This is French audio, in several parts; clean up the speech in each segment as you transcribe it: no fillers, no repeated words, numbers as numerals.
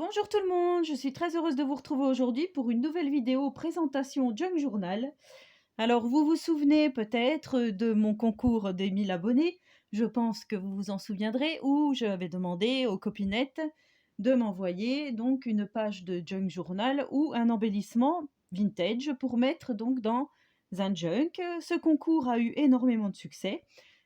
Bonjour tout le monde, je suis très heureuse de vous retrouver aujourd'hui pour une nouvelle vidéo présentation Junk Journal. Alors vous vous souvenez peut-être de mon concours des 1000 abonnés, je pense que vous vous en souviendrez, où j'avais demandé aux copinettes de m'envoyer donc une page de Junk Journal ou un embellissement vintage pour mettre donc dans un junk. Ce concours a eu énormément de succès.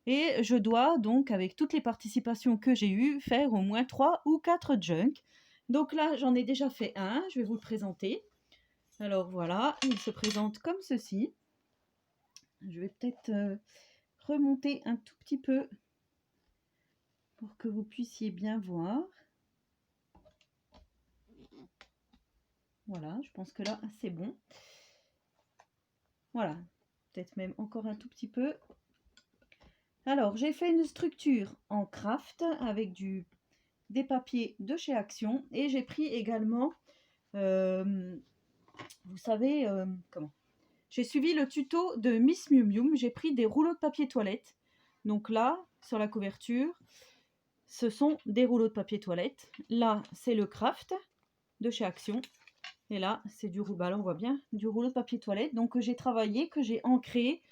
Et je dois donc, avec toutes les participations que j'ai eues, faire au moins 3 ou 4 junk. Donc là, j'en ai déjà fait un, je vais vous le présenter. Alors voilà, il se présente comme ceci. Je vais peut-être remonter un tout petit peu pour que vous puissiez bien voir. Voilà, je pense que là, c'est bon. Voilà, peut-être même encore un tout petit peu. Alors, j'ai fait une structure en craft avec des papiers de chez Action et j'ai pris également, vous savez, comment j'ai suivi le tuto de Miss Miu Miu, j'ai pris des rouleaux de papier toilette. Donc là, sur la couverture, ce sont des rouleaux de papier toilette. Là, c'est le craft de chez Action. Et là, c'est du rouleau, là on voit bien, du rouleau de papier toilette. Donc que j'ai travaillé, que j'ai ancré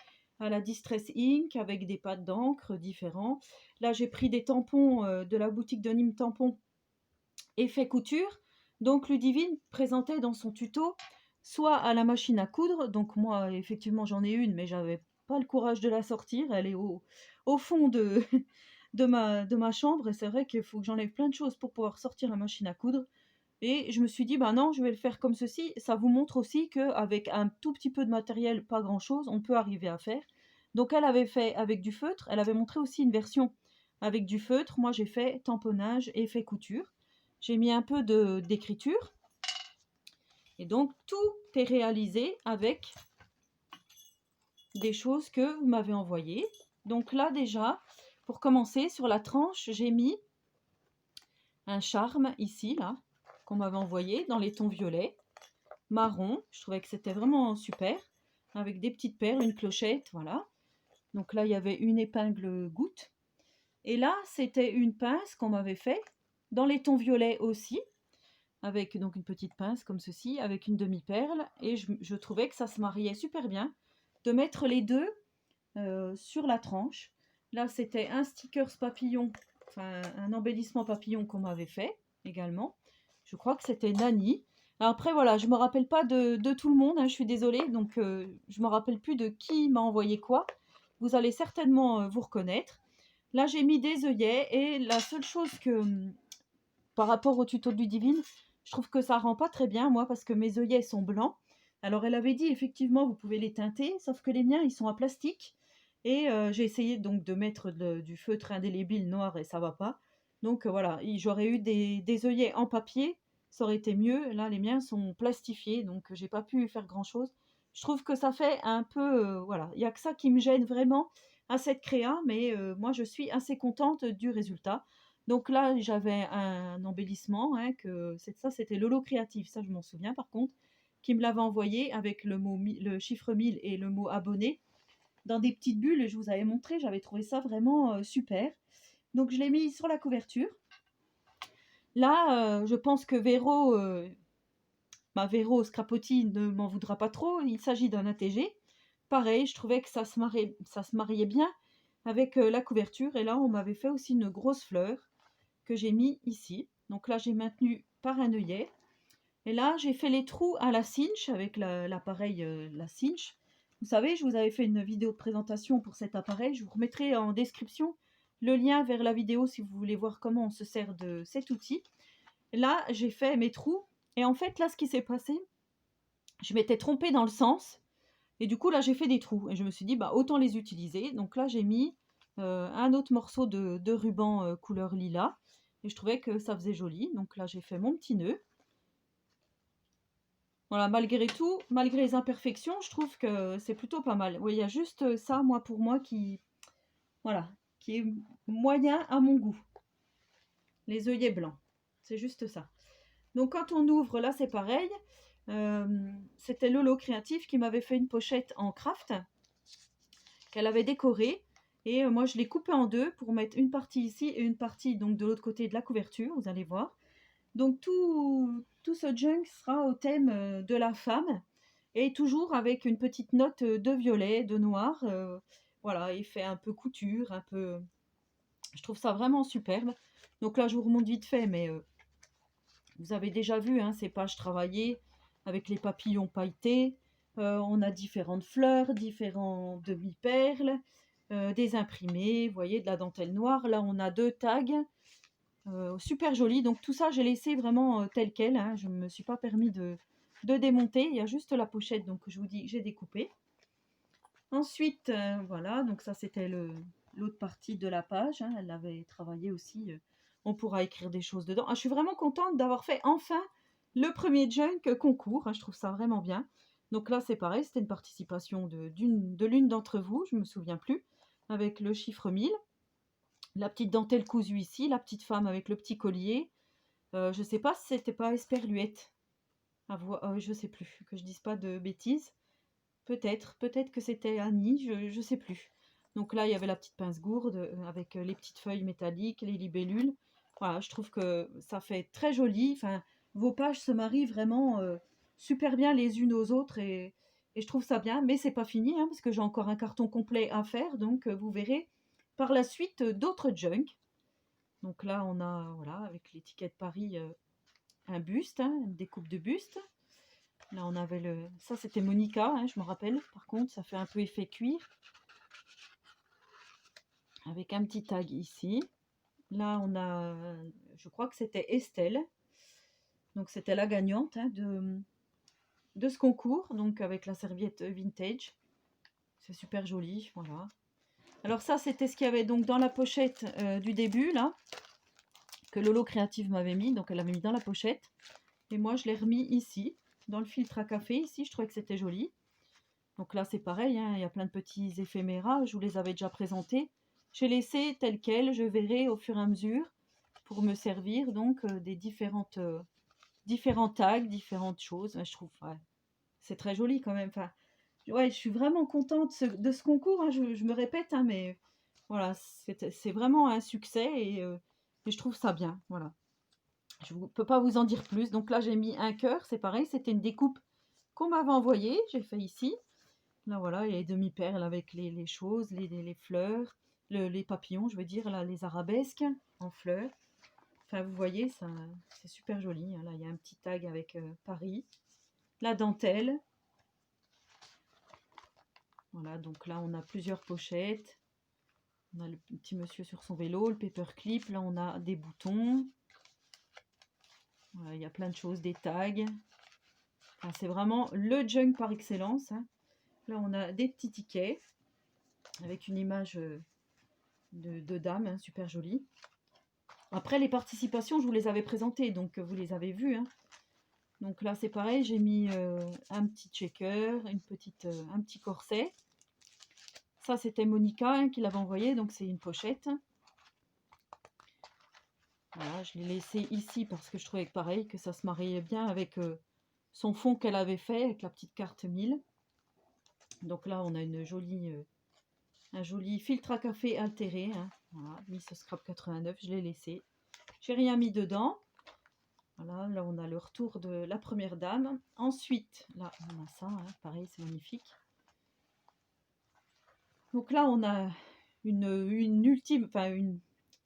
à la Distress Ink avec des pattes d'encre différents. Là, j'ai pris des tampons de la boutique de Nîmes Tampon effet couture. Donc Ludivine présentait dans son tuto soit à la machine à coudre, donc moi effectivement j'en ai une mais j'avais pas le courage de la sortir, elle est au fond de ma chambre et c'est vrai qu'il faut que j'enlève plein de choses pour pouvoir sortir la machine à coudre. Et je me suis dit, bah non, je vais le faire comme ceci. Ça vous montre aussi qu'avec un tout petit peu de matériel, pas grand-chose, on peut arriver à faire. Donc elle avait fait avec du feutre, elle avait montré aussi une version avec du feutre. Moi j'ai fait tamponnage et fait couture. J'ai mis un peu d'écriture. Et donc tout est réalisé avec des choses que vous m'avez envoyées. Donc là déjà, pour commencer, sur la tranche, j'ai mis un charme ici, là, qu'on m'avait envoyé dans les tons violets, marron. Je trouvais que c'était vraiment super, avec des petites perles, une clochette, voilà. Donc là, il y avait une épingle goutte. Et là, c'était une pince qu'on m'avait fait dans les tons violets aussi, avec donc une petite pince comme ceci, avec une demi-perle. Et je trouvais que ça se mariait super bien de mettre les deux sur la tranche. Là, c'était un stickers papillon, enfin un embellissement papillon qu'on m'avait fait également. Je crois que c'était Nani. Alors après, voilà, je ne me rappelle pas de tout le monde, hein, je suis désolée, donc je ne me rappelle plus de qui m'a envoyé quoi. Vous allez certainement vous reconnaître. Là, j'ai mis des œillets et la seule chose que, par rapport au tuto de Ludivine, je trouve que ça rend pas très bien, moi, parce que mes œillets sont blancs. Alors, elle avait dit, effectivement, vous pouvez les teinter, sauf que les miens, ils sont en plastique. Et j'ai essayé donc de mettre du feutre indélébile noir et ça va pas. Donc voilà, j'aurais eu des œillets en papier, ça aurait été mieux. Là, les miens sont plastifiés, donc j'ai pas pu faire grand-chose. Je trouve que ça fait un peu, voilà, il y a que ça qui me gêne vraiment à cette créa, mais moi, je suis assez contente du résultat. Donc là, j'avais un embellissement, hein, ça, c'était Lolo Créatif, ça je m'en souviens par contre, qui me l'avait envoyé avec le chiffre 1000 et le mot abonné dans des petites bulles. Je vous avais montré, j'avais trouvé ça vraiment super. Donc je l'ai mis sur la couverture. Là, je pense que Véro Scrapotti ne m'en voudra pas trop. Il s'agit d'un ATG. Pareil, je trouvais que ça se mariait bien avec la couverture. Et là, on m'avait fait aussi une grosse fleur que j'ai mis ici. Donc là, j'ai maintenu par un œillet. Et là, j'ai fait les trous à la cinch avec l'appareil la cinch. Vous savez, je vous avais fait une vidéo de présentation pour cet appareil. Je vous remettrai en description le lien vers la vidéo si vous voulez voir comment on se sert de cet outil. Là, j'ai fait mes trous. Et en fait, là, ce qui s'est passé, je m'étais trompée dans le sens. Et du coup, là, j'ai fait des trous. Et je me suis dit, bah, autant les utiliser. Donc là, j'ai mis un autre morceau de ruban couleur lilas. Et je trouvais que ça faisait joli. Donc là, j'ai fait mon petit nœud. Voilà, malgré tout, malgré les imperfections, je trouve que c'est plutôt pas mal. Oui, il y a juste ça, moi, pour moi, voilà, qui est moyen à mon goût. Les œillets blancs, c'est juste ça. Donc quand on ouvre, là, c'est pareil. C'était Lolo Créatif qui m'avait fait une pochette en craft qu'elle avait décorée. Et moi, je l'ai coupée en deux pour mettre une partie ici et une partie donc de l'autre côté de la couverture, vous allez voir. Donc tout ce junk sera au thème de la femme et toujours avec une petite note de violet, de noir. Voilà, effet un peu couture, un peu. Je trouve ça vraiment superbe. Donc là, je vous remonte vite fait, mais vous avez déjà vu hein, ces pages travaillées avec les papillons pailletés. On a différentes fleurs, différents demi-perles, des imprimés, vous voyez, de la dentelle noire. Là, on a 2 tags, super jolis. Donc tout ça, j'ai laissé vraiment tel quel. Hein. Je ne me suis pas permis de démonter. Il y a juste la pochette, donc je vous dis que j'ai découpé. Ensuite, voilà, donc ça c'était l'autre partie de la page. Hein. Elle l'avait travaillé aussi. On pourra écrire des choses dedans. Ah, je suis vraiment contente d'avoir fait enfin le premier junk concours. Hein, je trouve ça vraiment bien. Donc là, c'est pareil, c'était une participation de l'une d'entre vous, je ne me souviens plus, avec le chiffre 1000. La petite dentelle cousue ici, la petite femme avec le petit collier. Je ne sais pas si c'était pas Esperluette. Je ne sais plus, que je dise pas de bêtises. Peut-être que c'était Annie, je ne sais plus. Donc là, il y avait la petite pince gourde avec les petites feuilles métalliques, les libellules. Voilà, je trouve que ça fait très joli. Enfin, vos pages se marient vraiment super bien les unes aux autres et je trouve ça bien. Mais c'est pas fini hein, parce que j'ai encore un carton complet à faire. Donc vous verrez par la suite d'autres junk. Donc là, on a voilà avec l'étiquette Paris un buste, hein, une découpe de buste. Là, on avait ça c'était Monica, hein, je me rappelle. Par contre, ça fait un peu effet cuir. Avec un petit tag ici. Là, on a, je crois que c'était Estelle. Donc, c'était la gagnante hein, de ce concours. Donc, avec la serviette vintage. C'est super joli, voilà. Alors ça, c'était ce qu'il y avait donc dans la pochette du début, là. Que Lolo Créative m'avait mis. Donc, elle l'avait mis dans la pochette. Et moi, je l'ai remis ici, dans le filtre à café. Ici, je trouvais que c'était joli. Donc là, c'est pareil, hein, il y a plein de petits éphéméras, je vous les avais déjà présentés. J'ai laissé tel quel, je verrai au fur et à mesure pour me servir donc des différents tags, différentes choses. Je trouve, ouais, c'est très joli quand même. Enfin, ouais, je suis vraiment contente de ce concours. Hein, je me répète, hein, mais voilà, c'est vraiment un succès et je trouve ça bien. Voilà, je ne peux pas vous en dire plus. Donc là, j'ai mis un cœur, c'est pareil, c'était une découpe qu'on m'avait envoyée. J'ai fait ici. Là, voilà, il y a les demi-perles avec les choses, les fleurs, les papillons, je veux dire, là, les arabesques en fleurs. Enfin, vous voyez, ça, c'est super joli. Hein. Là, il y a un petit tag avec Paris. La dentelle. Voilà, donc là, on a plusieurs pochettes. On a le petit monsieur sur son vélo, le paperclip. Là, on a des boutons. Voilà, il y a plein de choses, des tags. Enfin, c'est vraiment le junk par excellence. Hein. Là, on a des petits tickets avec une image de dame, hein, super jolie. Après, les participations, je vous les avais présentées, donc vous les avez vues. Hein. Donc là, c'est pareil, j'ai mis un petit checker, un petit corset. Ça, c'était Monica hein, qui l'avait envoyé, donc c'est une pochette. Voilà, je l'ai laissé ici parce que je trouvais que pareil, que ça se mariait bien avec son fond qu'elle avait fait, avec la petite carte 1000. Donc là, on a un joli filtre à café altéré. Hein. Voilà, Miss Scrap 89, je l'ai laissé. J'ai rien mis dedans. Voilà, là on a le retour de la première dame. Ensuite, là on a ça, hein, pareil, c'est magnifique. Donc là on a une ultime, enfin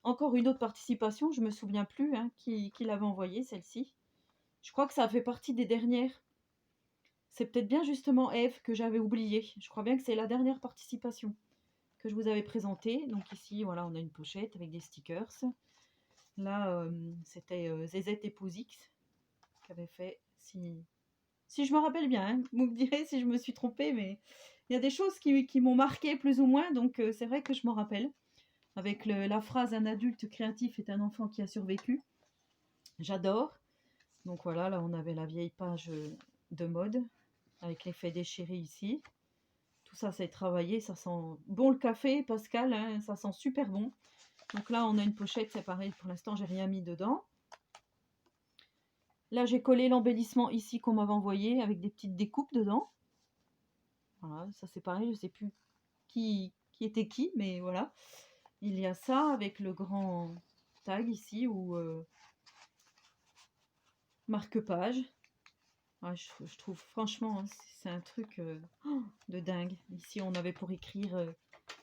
encore une autre participation, je me souviens plus hein, qui l'avait envoyée celle-ci. Je crois que ça fait partie des dernières. C'est peut-être bien justement Eve que j'avais oublié. Je crois bien que c'est la dernière participation que je vous avais présentée. Donc ici, voilà, on a une pochette avec des stickers. Là, c'était Zezette Épouse X qui avait fait, si je me rappelle bien, hein, vous me direz si je me suis trompée, mais il y a des choses qui m'ont marqué plus ou moins, donc c'est vrai que je m'en rappelle. Avec la phrase "un adulte créatif est un enfant qui a survécu". J'adore. Donc voilà, là on avait la vieille page de mode, avec l'effet déchiré ici. Tout ça, c'est travaillé, ça sent bon le café, Pascal, hein, ça sent super bon. Donc là, on a une pochette, c'est pareil, pour l'instant, j'ai rien mis dedans. Là, j'ai collé l'embellissement ici qu'on m'avait envoyé avec des petites découpes dedans. Voilà, ça c'est pareil, je ne sais plus qui était qui, mais voilà. Il y a ça avec le grand tag ici où marque-page. Ah, je trouve franchement, hein, c'est un truc de dingue. Ici, on avait pour écrire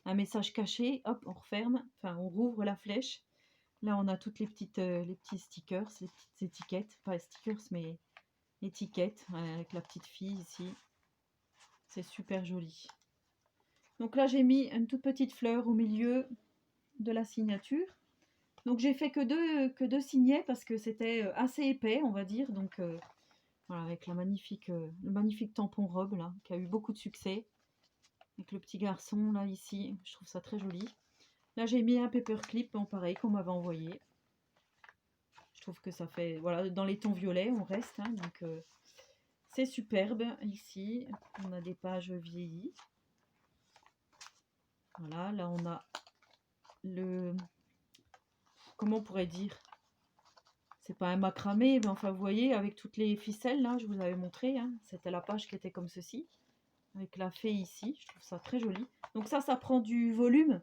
un message caché. Hop, on referme. Enfin, on rouvre la flèche. Là, on a toutes les petits stickers, les petites étiquettes. Pas stickers, mais étiquettes avec la petite fille ici. C'est super joli. Donc là, j'ai mis une toute petite fleur au milieu de la signature. Donc j'ai fait que deux signets parce que c'était assez épais, on va dire. Donc voilà, avec le magnifique tampon robe là, qui a eu beaucoup de succès. Avec le petit garçon là ici, je trouve ça très joli. Là j'ai mis un paperclip en pareil qu'on m'avait envoyé. Je trouve que ça fait, voilà, dans les tons violets on reste, hein, donc c'est superbe. Ici on a des pages vieillies. Voilà, là on a le, comment on pourrait dire, c'est pas un macramé, mais enfin vous voyez avec toutes les ficelles là, je vous avais montré, hein, c'était la page qui était comme ceci, avec la fée ici, je trouve ça très joli. Donc ça prend du volume,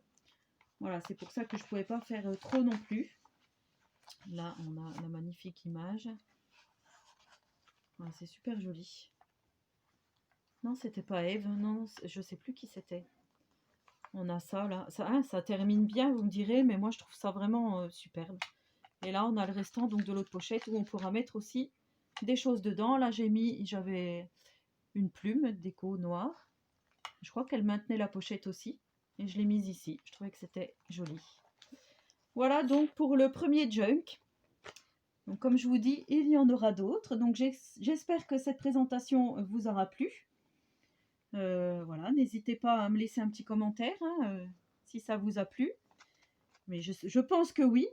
voilà, c'est pour ça que je pouvais pas faire trop non plus. Là on a la magnifique image, voilà, c'est super joli. Non, c'était pas Eve, non, je sais plus qui c'était. On a ça là, ça, hein, ça termine bien vous me direz, mais moi je trouve ça vraiment superbe. Et là on a le restant donc de l'autre pochette où on pourra mettre aussi des choses dedans. Là j'avais une plume déco noire. Je crois qu'elle maintenait la pochette aussi. Et je l'ai mise ici. Je trouvais que c'était joli. Voilà donc pour le premier junk. Donc comme je vous dis, il y en aura d'autres. Donc j'espère que cette présentation vous aura plu. Voilà, n'hésitez pas à me laisser un petit commentaire hein, si ça vous a plu. Mais je pense que oui.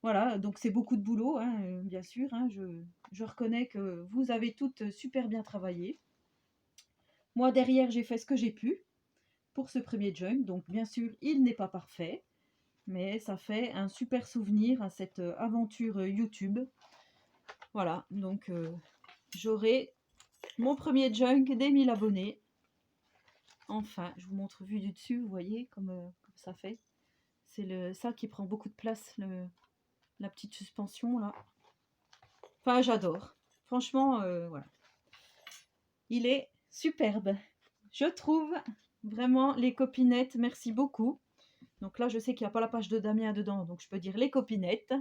Voilà, donc c'est beaucoup de boulot, hein, bien sûr. Hein, je reconnais que vous avez toutes super bien travaillé. Moi, derrière, j'ai fait ce que j'ai pu pour ce premier junk. Donc, bien sûr, il n'est pas parfait, mais ça fait un super souvenir à cette aventure YouTube. Voilà, donc j'aurai mon premier junk des 1000 abonnés. Enfin, je vous montre vue du dessus, vous voyez comme ça fait. C'est ça qui prend beaucoup de place, la petite suspension là. Enfin, j'adore. Franchement, voilà. Il est superbe. Je trouve vraiment les copinettes, merci beaucoup. Donc là, je sais qu'il n'y a pas la page de Damien dedans, donc je peux dire les copinettes.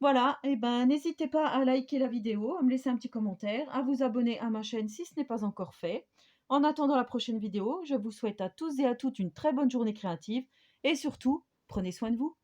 Voilà, et ben n'hésitez pas à liker la vidéo, à me laisser un petit commentaire, à vous abonner à ma chaîne si ce n'est pas encore fait. En attendant la prochaine vidéo, je vous souhaite à tous et à toutes une très bonne journée créative et surtout, prenez soin de vous.